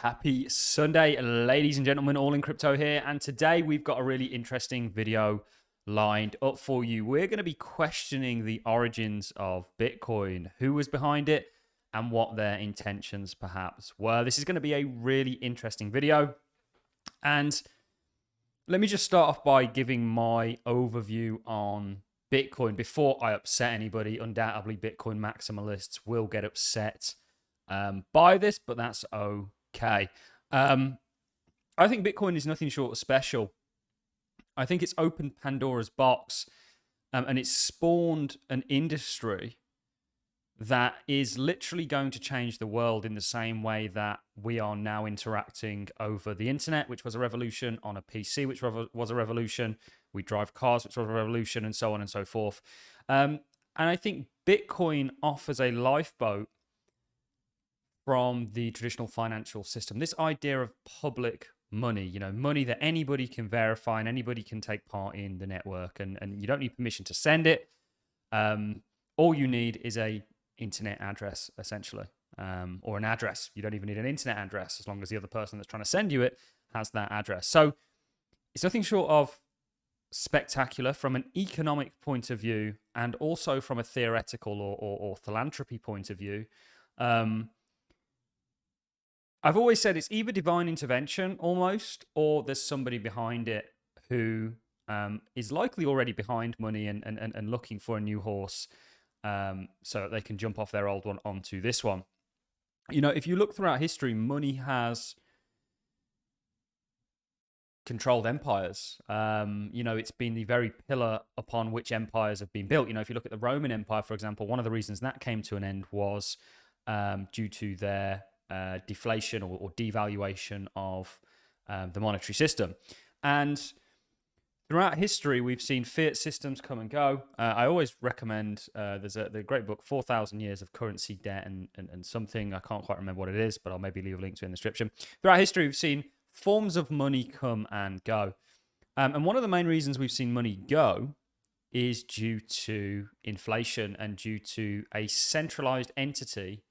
Happy Sunday, ladies and gentlemen, Allincrypto here, and today we've got a really interesting video lined up for you. We're going to be questioning the origins of Bitcoin, who was behind it, and what their intentions perhaps were. This is going to be a really interesting video, and let me just start off by giving my overview on Bitcoin before I upset anybody. Undoubtedly, Bitcoin maximalists will get upset by this, but that's okay. I think Bitcoin is nothing short of special. I think it's opened Pandora's box, and it's spawned an industry that is literally going to change the world in the same way that we are now interacting over the internet, which was a revolution, on a PC, which was a revolution. We drive cars, which was a revolution, and so on and so forth. And I think Bitcoin offers a lifeboat from the traditional financial system. This idea of public money, money that anybody can verify and anybody can take part in the network, and you don't need permission to send it. All you need is a internet address, essentially, or an address. You don't even need an internet address as long as the other person that's trying to send you it has that address. So it's nothing short of spectacular from an economic point of view, and also from a theoretical or philanthropy point of view. I've always said it's either divine intervention almost, or there's somebody behind it who is likely already behind money and looking for a new horse, so that they can jump off their old one onto this one. If you look throughout history, money has controlled empires. It's been the very pillar upon which empires have been built. If you look at the Roman Empire, for example, one of the reasons that came to an end was due to their deflation or devaluation of the monetary system. And throughout history, we've seen fiat systems come and go. I always recommend, there's the great book, 4,000 Years of Currency, Debt, and something. I can't quite remember what it is, but I'll maybe leave a link to it in the description. Throughout history, we've seen forms of money come and go. And one of the main reasons we've seen money go is due to inflation and due to a centralized entity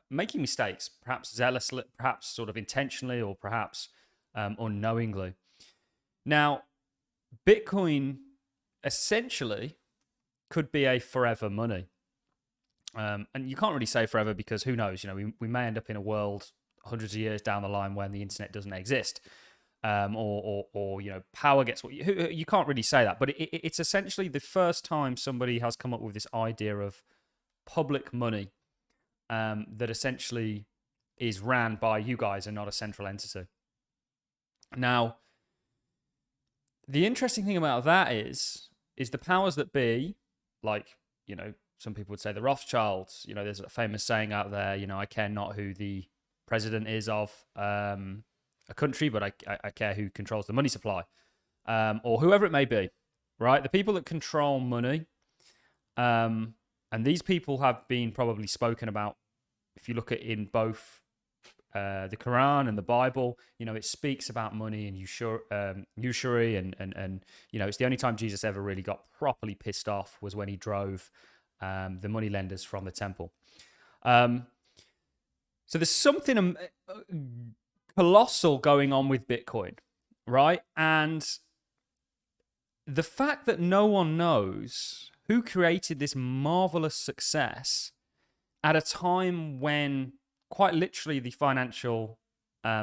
making mistakes, perhaps zealously, perhaps sort of intentionally, or perhaps unknowingly. Now, Bitcoin essentially could be a forever money. And you can't really say forever, because who knows? We may end up in a world hundreds of years down the line when the internet doesn't exist, or power gets what you can't really say that. But it's essentially the first time somebody has come up with this idea of public money that essentially is ran by you guys and not a central entity. Now, the interesting thing about that is the powers that be, like, some people would say the Rothschilds. There's a famous saying out there, I care not who the president is of a country, but I care who controls the money supply, or whoever it may be, right? The people that control money, and these people have been probably spoken about. If you look at in both the Quran and the Bible, it speaks about money and usury, and it's the only time Jesus ever really got properly pissed off was when he drove the money lenders from the temple. So there's something colossal going on with Bitcoin, right? And the fact that no one knows who created this marvelous success at a time when quite literally the financial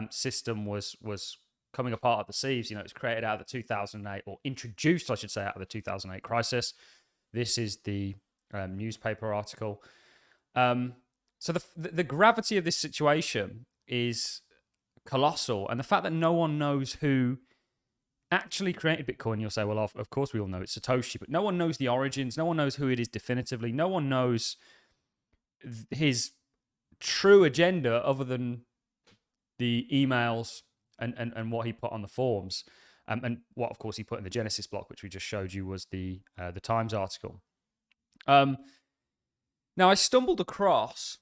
system was coming apart at the seams. It was created out of the 2008, or introduced, I should say, out of the 2008 crisis. This is the newspaper article. So the gravity of this situation is colossal, and the fact that no one knows who actually created Bitcoin. You'll say, well, of course we all know it's Satoshi, but no one knows the origins. No one knows who it is definitively. No one knows his true agenda other than the emails and what he put on the forums, and what, of course, he put in the Genesis block, which we just showed you was the Times article. Now, I stumbled across,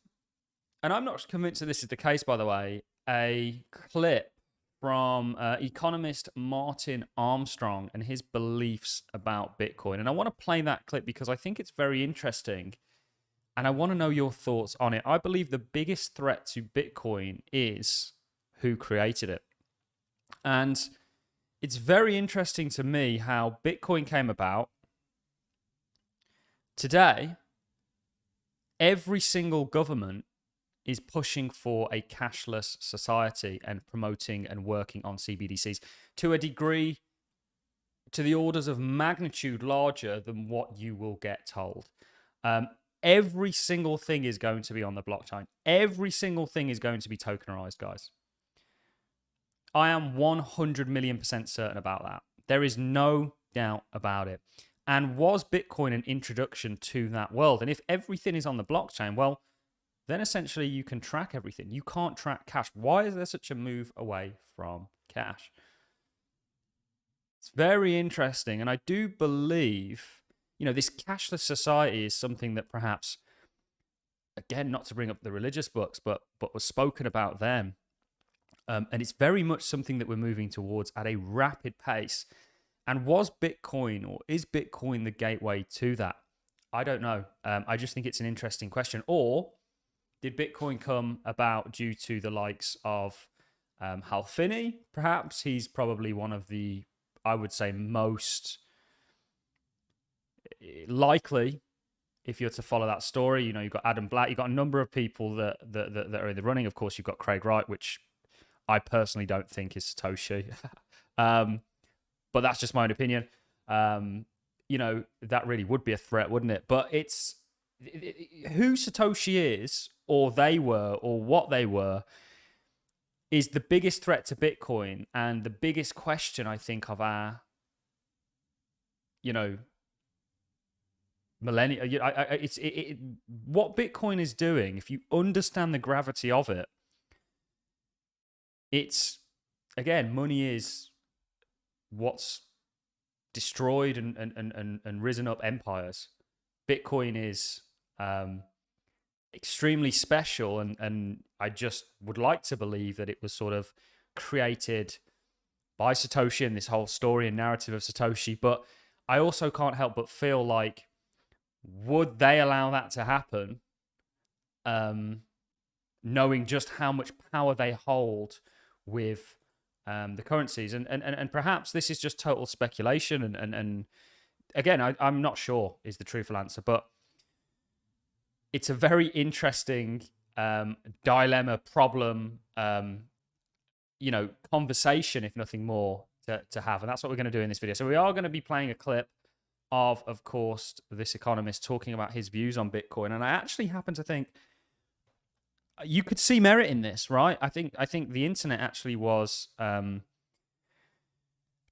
and I'm not convinced that this is the case, by the way, a clip from economist Martin Armstrong and his beliefs about Bitcoin. And I want to play that clip because I think it's very interesting And I want to know your thoughts on it. I believe the biggest threat to Bitcoin is who created it. And it's very interesting to me how Bitcoin came about. Today, every single government is pushing for a cashless society and promoting and working on CBDCs to a degree, to the orders of magnitude larger than what you will get told. Every single thing is going to be on the blockchain. Every single thing is going to be tokenized, guys. I am 100 million% certain about that. There is no doubt about it. And was Bitcoin an introduction to that world? And if everything is on the blockchain, well, then essentially you can track everything. You can't track cash. Why is there such a move away from cash? It's very interesting. And I do believe, this cashless society is something that perhaps, again, not to bring up the religious books, but was spoken about then. And it's very much something that we're moving towards at a rapid pace. And was Bitcoin, or is Bitcoin the gateway to that? I don't know. I just think it's an interesting question. Or did Bitcoin come about due to the likes of Hal Finney? Perhaps he's probably one of the, I would say, most likely, if you're to follow that story. You've got Adam Black, you've got a number of people that are in the running. Of course, you've got Craig Wright, which I personally don't think is Satoshi. But that's just my own opinion. That really would be a threat, wouldn't it? But it's who Satoshi is, or they were, or what they were, is the biggest threat to Bitcoin and the biggest question, I think, of our, millennia. What Bitcoin is doing, if you understand the gravity of it, it's, again, money is what's destroyed and risen up empires. Bitcoin is extremely special, and I just would like to believe that it was sort of created by Satoshi and this whole story and narrative of Satoshi. But I also can't help but feel like, would they allow that to happen, knowing just how much power they hold with the currencies? And perhaps this is just total speculation, and again, I'm not sure is the truthful answer, but it's a very interesting dilemma, problem, conversation, if nothing more, to have. And that's what we're going to do in this video. So we are going to be playing a clip of course, this economist talking about his views on Bitcoin. And I actually happen to think you could see merit in this, right? I think the internet actually was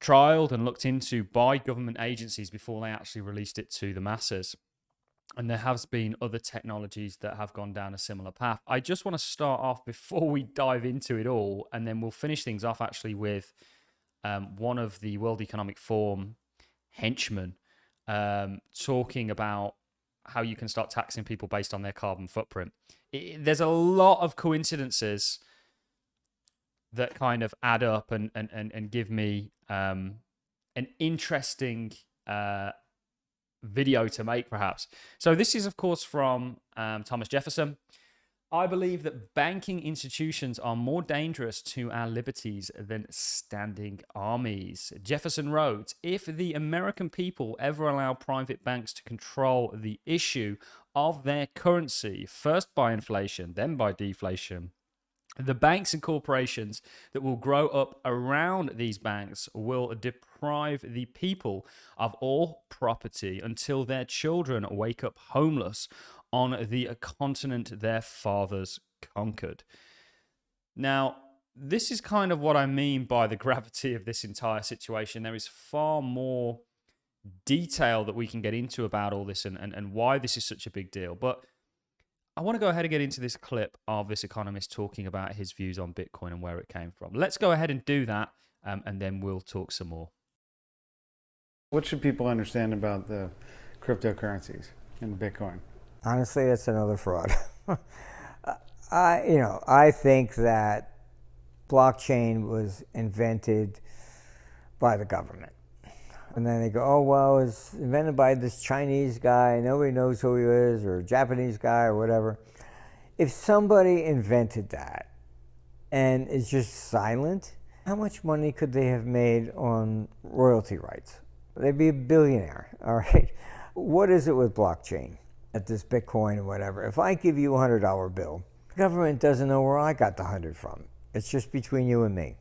trialed and looked into by government agencies before they actually released it to the masses. And there has been other technologies that have gone down a similar path. I just want to start off before we dive into it all, and then we'll finish things off actually with one of the World Economic Forum henchmen talking about how you can start taxing people based on their carbon footprint. There's a lot of coincidences that kind of add up and give me an interesting video to make, perhaps. So this is, of course, from Thomas Jefferson. I believe that banking institutions are more dangerous to our liberties than standing armies. Jefferson wrote, if the American people ever allow private banks to control the issue of their currency, first by inflation, then by deflation, the banks and corporations that will grow up around these banks will deprive the people of all property until their children wake up homeless on the continent their fathers conquered. Now, this is kind of what I mean by the gravity of this entire situation. There is far more detail that we can get into about all this and why this is such a big deal. But I want to go ahead and get into this clip of this economist talking about his views on Bitcoin and where it came from. Let's go ahead and do that, and then we'll talk some more. What should people understand about the cryptocurrencies and Bitcoin? Honestly, that's another fraud. I think that blockchain was invented by the government. And then they go, oh, well, it's invented by this Chinese guy. Nobody knows who he is, or Japanese guy, or whatever. If somebody invented that and is just silent, how much money could they have made on royalty rights? They'd be a billionaire, all right? What is it with blockchain, at this Bitcoin or whatever? If I give you a $100 bill, the government doesn't know where I got the 100 from. It's just between you and me.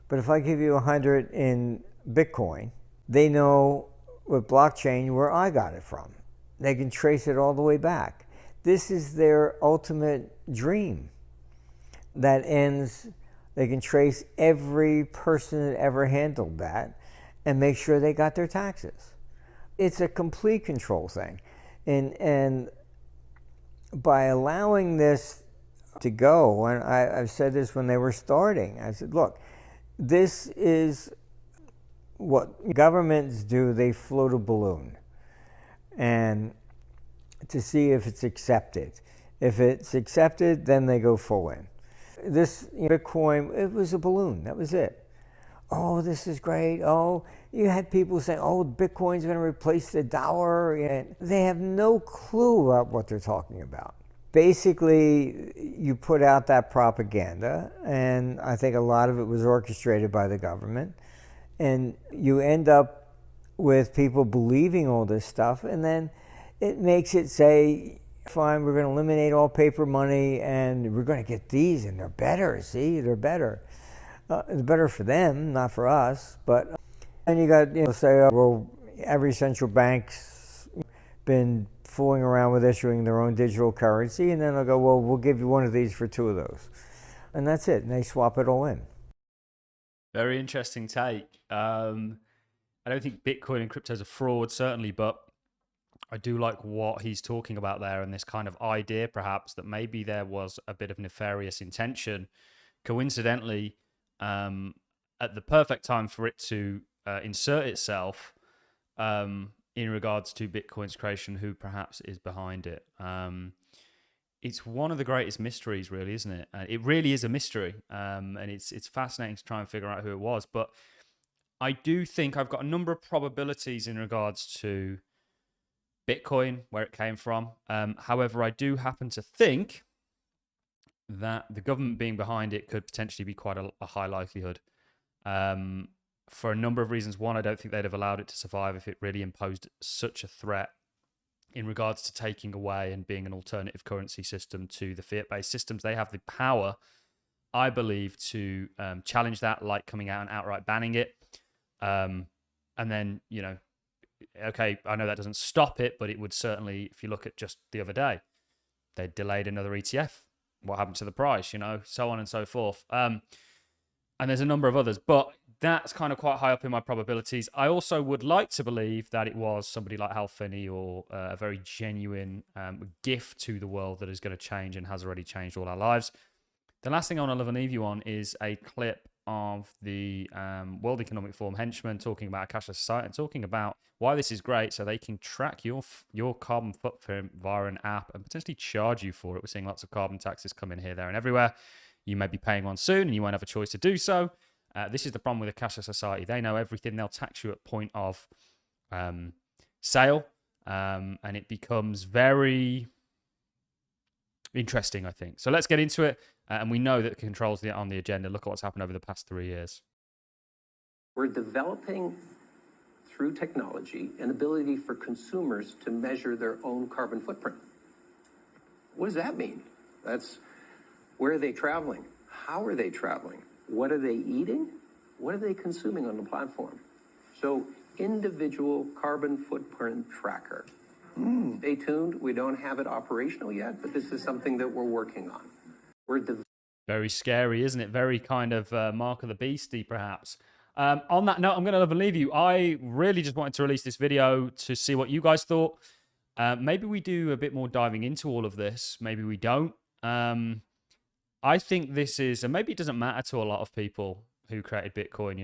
But if I give you 100 in Bitcoin, they know with blockchain where I got it from. They can trace it all the way back. This is their ultimate dream that ends. They can trace every person that ever handled that and make sure they got their taxes. It's a complete control thing. And by allowing this to go, and I've said this when they were starting, I said, look, this is what governments do. They float a balloon and to see if it's accepted. If it's accepted, then they go full in. This Bitcoin, it was a balloon. That was it. Oh, this is great. Oh, you had people saying, oh, Bitcoin's going to replace the dollar. And they have no clue about what they're talking about. Basically, you put out that propaganda, and I think a lot of it was orchestrated by the government. And you end up with people believing all this stuff, and then it makes it say, fine, we're going to eliminate all paper money, and we're going to get these, and they're better. See, they're better. It's better for them, not for us. But then you got, say, well, every central bank's been fooling around with issuing their own digital currency, and then they'll go, well, we'll give you one of these for two of those. And that's it, and they swap it all in. Very interesting take. I don't think Bitcoin and crypto is a fraud, certainly, but I do like what he's talking about there, and this kind of idea, perhaps, that maybe there was a bit of nefarious intention, coincidentally, at the perfect time for it to insert itself in regards to Bitcoin's creation, who perhaps is behind it. It's one of the greatest mysteries, really, isn't it? It really is a mystery, and it's fascinating to try and figure out who it was. But I do think I've got a number of probabilities in regards to Bitcoin, where it came from. However, I do happen to think that the government being behind it could potentially be quite a high likelihood. For a number of reasons. One, I don't think they'd have allowed it to survive if it really imposed such a threat in regards to taking away and being an alternative currency system to the fiat-based systems. They have the power, I believe, to challenge that, like coming out and outright banning it. And then, okay, I know that doesn't stop it, but it would certainly, if you look at just the other day, they delayed another ETF. What happened to the price, so on and so forth. And there's a number of others, but that's kind of quite high up in my probabilities. I also would like to believe that it was somebody like Hal Finney, or a very genuine gift to the world that is going to change and has already changed all our lives. The last thing I want to leave you on is a clip of the World Economic Forum henchman talking about a cashless society and talking about why this is great, so they can track your carbon footprint via an app and potentially charge you for it. We're seeing lots of carbon taxes come in here, there, and everywhere. You may be paying one soon, and you won't have a choice to do so. This is the problem with a cashless society. They know everything. They'll tax you at point of sale, and it becomes very interesting, I think. So let's get into it. And we know that the controls on the agenda. Look at what's happened over the past 3 years. We're developing, through technology, an ability for consumers to measure their own carbon footprint. What does that mean? That's, where are they traveling? How are they traveling? What are they eating? What are they consuming on the platform? So, individual carbon footprint tracker. Stay tuned. We don't have it operational yet, but this is something that we're working on. Very scary, isn't it? Very kind of mark of the beastie, perhaps. On that note, I'm going to leave you. I really just wanted to release this video to see what you guys thought. Maybe we do a bit more diving into all of this. Maybe we don't. I think this is, and maybe it doesn't matter to a lot of people who created Bitcoin,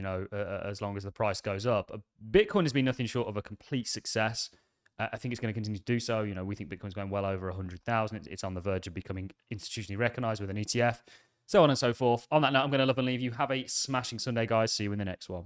as long as the price goes up. Bitcoin has been nothing short of a complete success. I think it's going to continue to do so. We think Bitcoin's going well over 100,000. It's on the verge of becoming institutionally recognized with an ETF, so on and so forth. On that note, I'm going to love and leave you. Have a smashing Sunday, guys. See you in the next one.